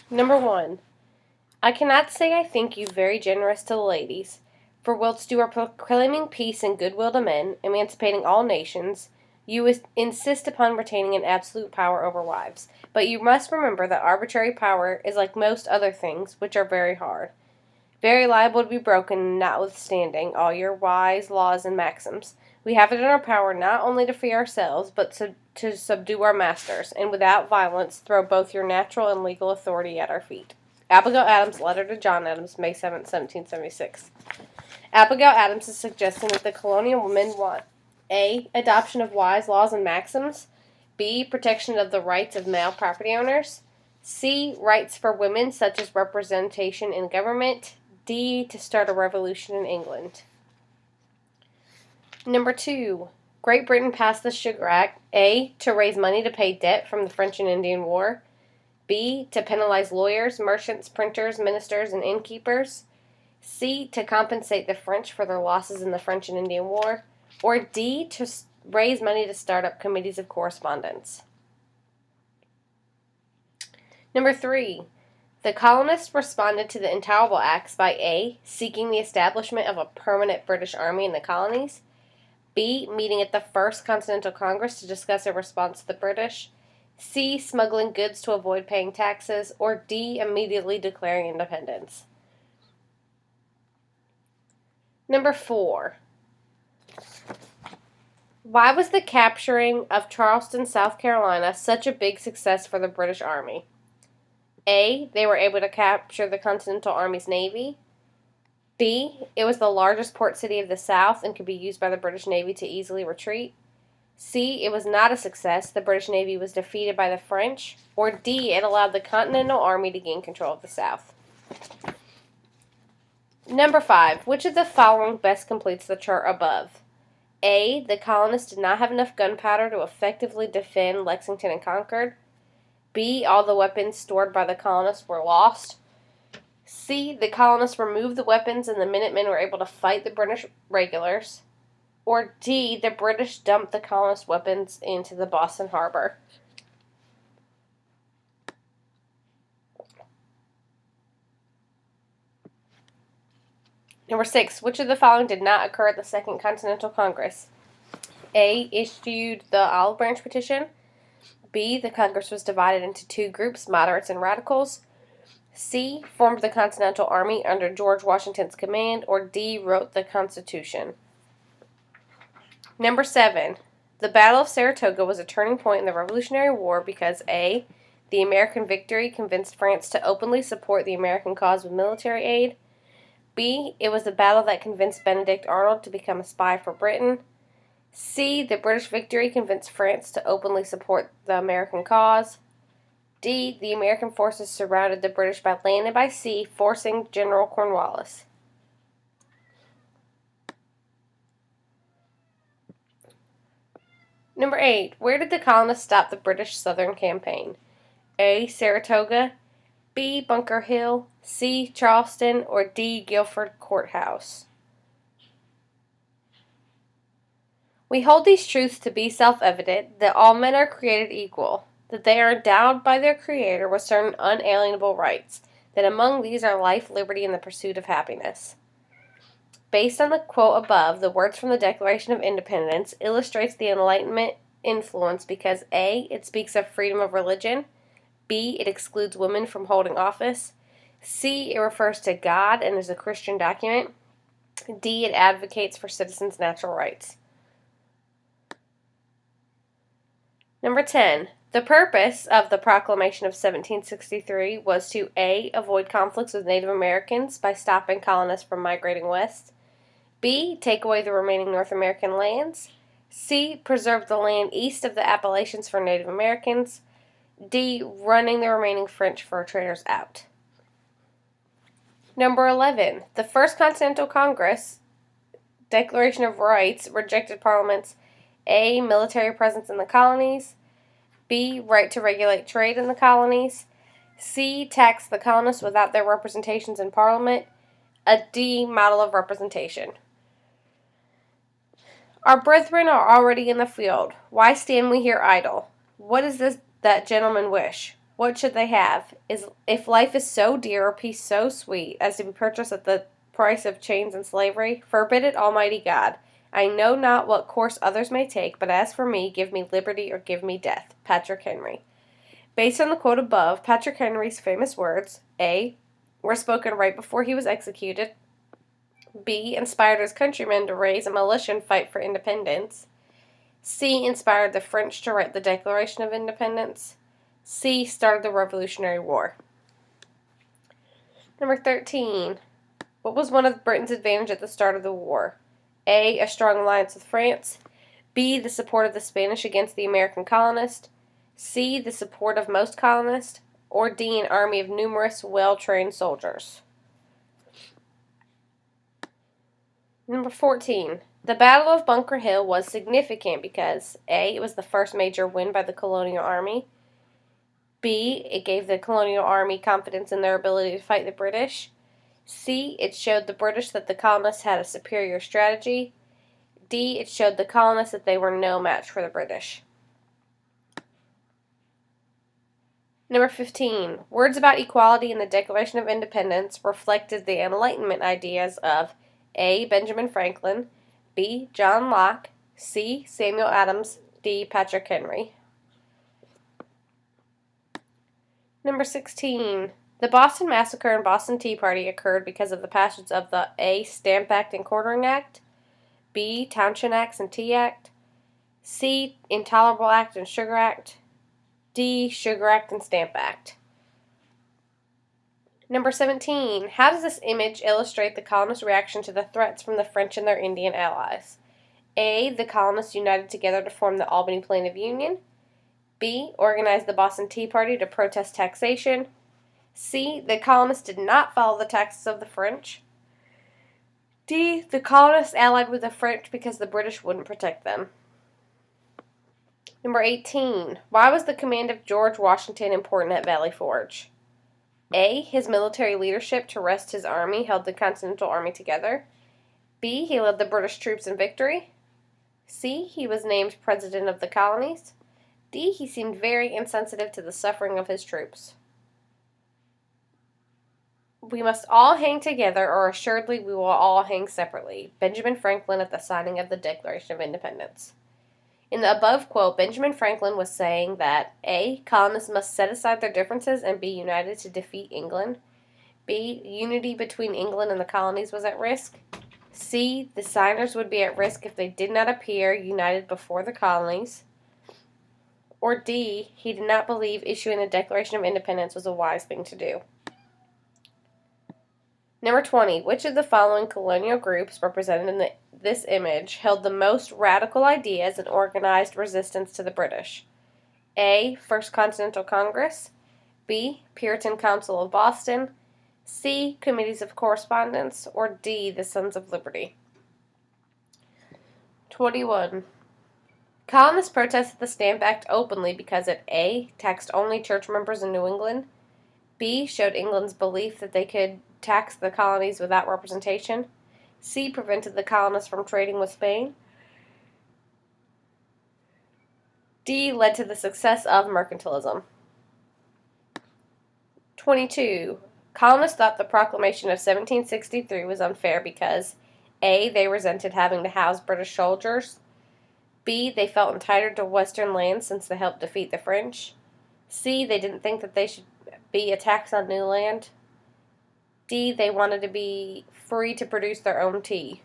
Number 1. I cannot say I think you very generous to the ladies, for whilst you are proclaiming peace and goodwill to men, emancipating all nations, you insist upon retaining an absolute power over wives. But you must remember that arbitrary power is like most other things, which are very hard, very liable to be broken, notwithstanding all your wise laws and maxims. We have it in our power not only to free ourselves, but to subdue our masters, and without violence throw both your natural and legal authority at our feet. Abigail Adams' letter to John Adams, May 7, 1776. Abigail Adams is suggesting that the colonial women want A. Adoption of wise laws and maxims, B. Protection of the rights of male property owners, C. Rights for women such as representation in government, D. To start a revolution in England. Number 2. Great Britain passed the Sugar Act, A. To raise money to pay debt from the French and Indian War, B. To penalize lawyers, merchants, printers, ministers, and innkeepers, C. To compensate the French for their losses in the French and Indian War, or D. To raise money to start up committees of correspondence. Number 3. The colonists responded to the Intolerable Acts by A. Seeking the establishment of a permanent British army in the colonies, B. Meeting at the First Continental Congress to discuss a response to the British, C. Smuggling goods to avoid paying taxes, or D. Immediately declaring independence. Number 4. Why was the capturing of Charleston, South Carolina such a big success for the British Army? A. They were able to capture the Continental Army's navy. B. It was the largest port city of the South and could be used by the British Navy to easily retreat. C. It was not a success. The British Navy was defeated by the French. Or D. It allowed the Continental Army to gain control of the South. Number 5. Which of the following best completes the chart above? A. The colonists did not have enough gunpowder to effectively defend Lexington and Concord. B. All the weapons stored by the colonists were lost. C. The colonists removed the weapons and the Minutemen were able to fight the British regulars. Or D. The British dumped the colonists' weapons into the Boston Harbor. Number 6. Which of the following did not occur at the Second Continental Congress? A. Issued the Olive Branch Petition. B. The Congress was divided into two groups, moderates and radicals. C. Formed the Continental Army under George Washington's command. Or D. Wrote the Constitution. Number 7. The Battle of Saratoga was a turning point in the Revolutionary War because A. The American victory convinced France to openly support the American cause with military aid. B. It was the battle that convinced Benedict Arnold to become a spy for Britain. C. The British victory convinced France to openly support the American cause. D. The American forces surrounded the British by land and by sea, forcing General Cornwallis. Number 8. Where did the colonists stop the British Southern campaign? A. Saratoga, B. Bunker Hill, C. Charleston, or D. Guilford Courthouse. We hold these truths to be self-evident, that all men are created equal, that they are endowed by their Creator with certain unalienable rights, that among these are life, liberty, and the pursuit of happiness. Based on the quote above, the words from the Declaration of Independence illustrates the Enlightenment influence because A. It speaks of freedom of religion, B. It excludes women from holding office, C. It refers to God and is a Christian document, D. It advocates for citizens' natural rights. Number 10. The purpose of the Proclamation of 1763 was to A. Avoid conflicts with Native Americans by stopping colonists from migrating west, B. Take away the remaining North American lands, C. Preserve the land east of the Appalachians for Native Americans, D. Running the remaining French fur traders out. Number 11. The First Continental Congress Declaration of Rights rejected Parliament's A. Military presence in the colonies, B. Right to regulate trade in the colonies, C. Tax the colonists without their representations in Parliament, a D. Model of representation. Our brethren are already in the field. Why stand we here idle? What is this that gentlemen wish? What should they have? If life is so dear or peace so sweet as to be purchased at the price of chains and slavery, forbid it, Almighty God. I know not what course others may take, but as for me, give me liberty or give me death. Patrick Henry. Based on the quote above, Patrick Henry's famous words, A, were spoken right before he was executed, B, inspired his countrymen to raise a militia and fight for independence, C, inspired the French to write the Declaration of Independence, C, started the Revolutionary War. Number 13. What was one of Britain's advantages at the start of the war? A, a strong alliance with France, B, the support of the Spanish against the American colonists, C, the support of most colonists, or D, an army of numerous, well-trained soldiers. Number 14. The Battle of Bunker Hill was significant because A, it was the first major win by the colonial army, B, it gave the colonial army confidence in their ability to fight the British, C, it showed the British that the colonists had a superior strategy, D, it showed the colonists that they were no match for the British. Number 15. Words about equality in the Declaration of Independence reflected the Enlightenment ideas of A, Benjamin Franklin, B, John Locke, C, Samuel Adams, D, Patrick Henry. Number 16. The Boston Massacre and Boston Tea Party occurred because of the passage of the A, Stamp Act and Quartering Act, B, Townshend Acts and Tea Act, C, Intolerable Act and Sugar Act, D, Sugar Act and Stamp Act. Number 17. How does this image illustrate the colonists' reaction to the threats from the French and their Indian allies? A, the colonists united together to form the Albany Plan of Union. B, organized the Boston Tea Party to protest taxation. C, the colonists did not follow the taxes of the French. D, the colonists allied with the French because the British wouldn't protect them. Number 18. Why was the command of George Washington important at Valley Forge? A, his military leadership to wrest his army held the Continental Army together. B, he led the British troops in victory. C, he was named president of the colonies. D, he seemed very insensitive to the suffering of his troops. We must all hang together, or assuredly we will all hang separately. Benjamin Franklin at the signing of the Declaration of Independence. In the above quote, Benjamin Franklin was saying that A, colonists must set aside their differences and be united to defeat England. B, unity between England and the colonies was at risk. C, the signers would be at risk if they did not appear united before the colonies. Or D, he did not believe issuing the Declaration of Independence was a wise thing to do. Number 20. Which of the following colonial groups represented in this image held the most radical ideas and organized resistance to the British? A, First Continental Congress, B, Puritan Council of Boston, C, Committees of Correspondence, or D, the Sons of Liberty. 21. Colonists protested the Stamp Act openly because it A, taxed only church members in New England, B, showed England's belief that they could tax the colonies without representation, C, prevented the colonists from trading with Spain, D, led to the success of mercantilism. 22. Colonists thought the proclamation of 1763 was unfair because A, they resented having to house British soldiers, B, they felt entitled to Western lands since they helped defeat the French, C, they didn't think that they should be a tax on new land, D, they wanted to be free to produce their own tea.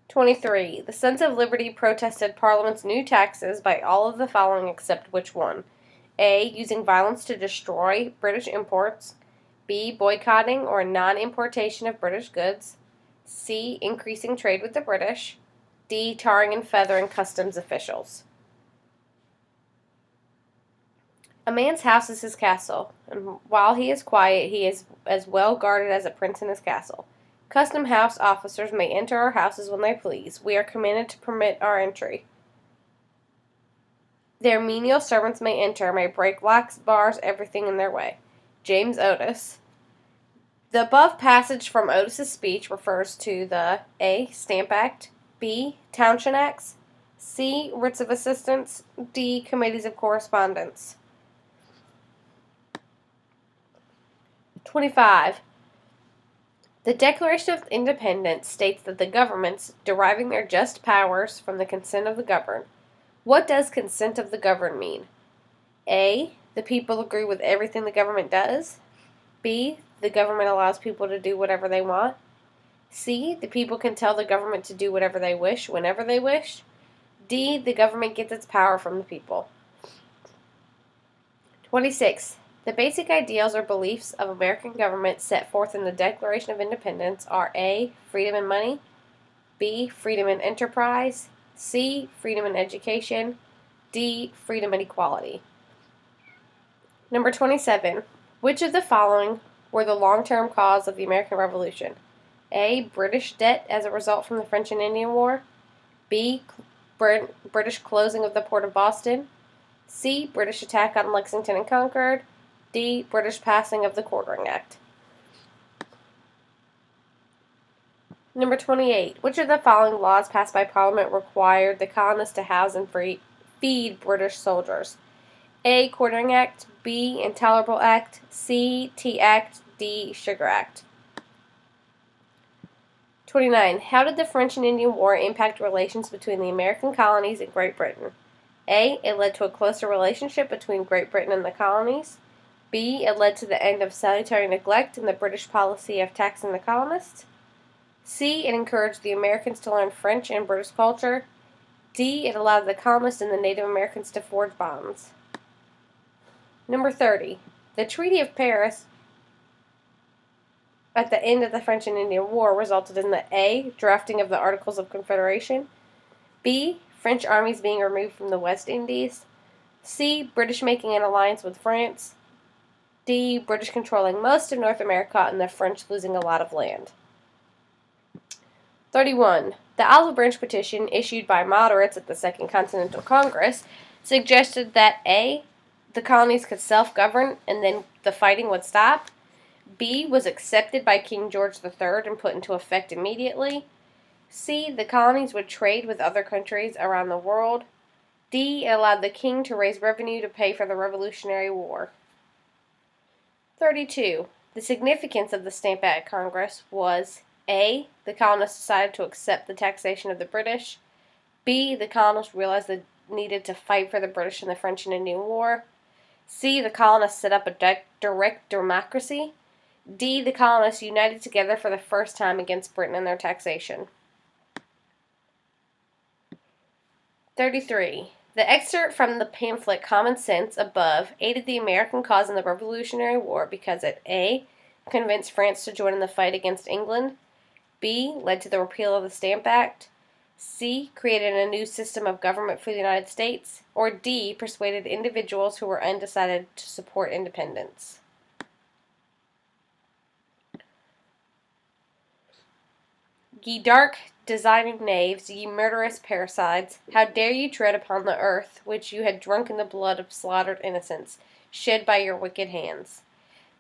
23. The Sons of Liberty protested Parliament's new taxes by all of the following except which one? A, using violence to destroy British imports, B, boycotting or non-importation of British goods, C, increasing trade with the British, D, tarring and feathering customs officials. A man's house is his castle, and while he is quiet, he is as well guarded as a prince in his castle. Custom house officers may enter our houses when they please. We are commanded to permit our entry. Their menial servants may enter, may break locks, bars, everything in their way. James Otis. The above passage from Otis's speech refers to the A, Stamp Act, B, Townshend Acts, C, Writs of Assistance, D, Committees of Correspondence. 25. The Declaration of Independence states that the governments, deriving their just powers from the consent of the governed. What does consent of the governed mean? A. The people agree with everything the government does. B. The government allows people to do whatever they want. C. The people can tell the government to do whatever they wish, whenever they wish. D. The government gets its power from the people. 26. The basic ideals or beliefs of American government set forth in the Declaration of Independence are A. Freedom in money. B. Freedom in enterprise. C. Freedom in education. D. Freedom and equality. Number 27. Which of the following were the long-term cause of the American Revolution? A. British debt as a result from the French and Indian War. B. British closing of the port of Boston. C. British attack on Lexington and Concord. D. British passing of the Quartering Act. Number 28. Which of the following laws passed by Parliament required the colonists to house and feed British soldiers? A. Quartering Act. B. Intolerable Act. C. Tea Act. D. Sugar Act. 29. How did the French and Indian War impact relations between the American colonies and Great Britain? A. It led to a closer relationship between Great Britain and the colonies. B. It led to the end of salutary neglect and the British policy of taxing the colonists. C. It encouraged the Americans to learn French and British culture. D. It allowed the colonists and the Native Americans to forge bonds. Number 30. The Treaty of Paris at the end of the French and Indian War resulted in the A. Drafting of the Articles of Confederation. B. French armies being removed from the West Indies. C. British making an alliance with France. D. British controlling most of North America and the French losing a lot of land. 31. The Olive Branch Petition, issued by moderates at the Second Continental Congress, suggested that A. The colonies could self-govern and then the fighting would stop. B. Was accepted by King George III and put into effect immediately. C. The colonies would trade with other countries around the world. D. It allowed the king to raise revenue to pay for the Revolutionary War. 32. The significance of the Stamp Act Congress was A. The colonists decided to accept the taxation of the British. B. The colonists realized they needed to fight for the British in the French and Indian War. C. The colonists set up a direct democracy. D. The colonists united together for the first time against Britain and their taxation. 33. The excerpt from the pamphlet Common Sense above aided the American cause in the Revolutionary War because it A. convinced France to join in the fight against England. B. Led to the repeal of the Stamp Act. C. Created a new system of government for the United States. Or D. Persuaded individuals who were undecided to support independence. Ye dark, designing knaves, ye murderous parricides, how dare ye tread upon the earth, which you had drunken the blood of slaughtered innocents, shed by your wicked hands.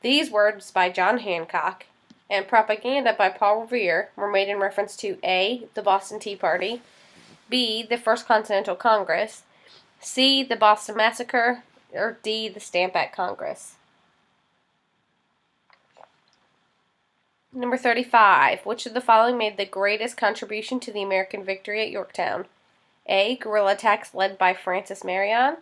These words by John Hancock and propaganda by Paul Revere were made in reference to A. the Boston Tea Party, B. the First Continental Congress, C. the Boston Massacre, or D. the Stamp Act Congress. Number 35. Which of the following made the greatest contribution to the American victory at Yorktown? A. Guerrilla attacks led by Francis Marion.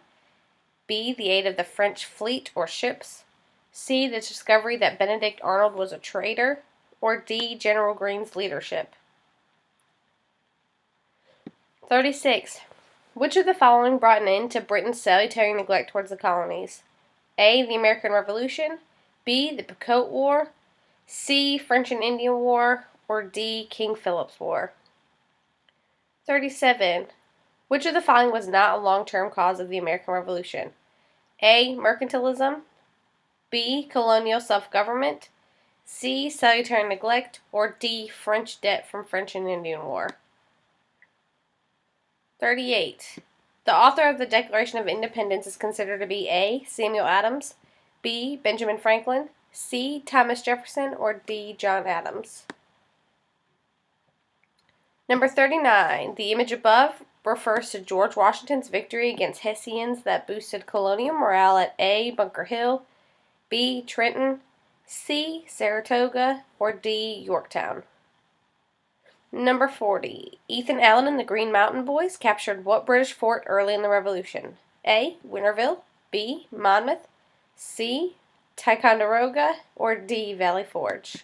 B. The aid of the French fleet or ships. C. The discovery that Benedict Arnold was a traitor. Or D. General Greene's leadership. 36. Which of the following brought an end to Britain's salutary neglect towards the colonies? A. The American Revolution. B. The Pequot War. C. French and Indian War. Or D. King Philip's War. 37. Which of the following was not a long-term cause of the American Revolution? A. Mercantilism. B. Colonial self-government. C. Salutary neglect. Or D. French debt from French and Indian War. 38. The author of the Declaration of Independence is considered to be A. Samuel Adams. B. Benjamin Franklin. C. Thomas Jefferson. Or D. John Adams. Number 39. The image above refers to George Washington's victory against Hessians that boosted colonial morale at A. Bunker Hill, B. Trenton, C. Saratoga, or D. Yorktown? Number 40. Ethan Allen and the Green Mountain Boys captured what British fort early in the Revolution? A. Winterville, B. Monmouth, C. Ticonderoga, or D. Valley Forge?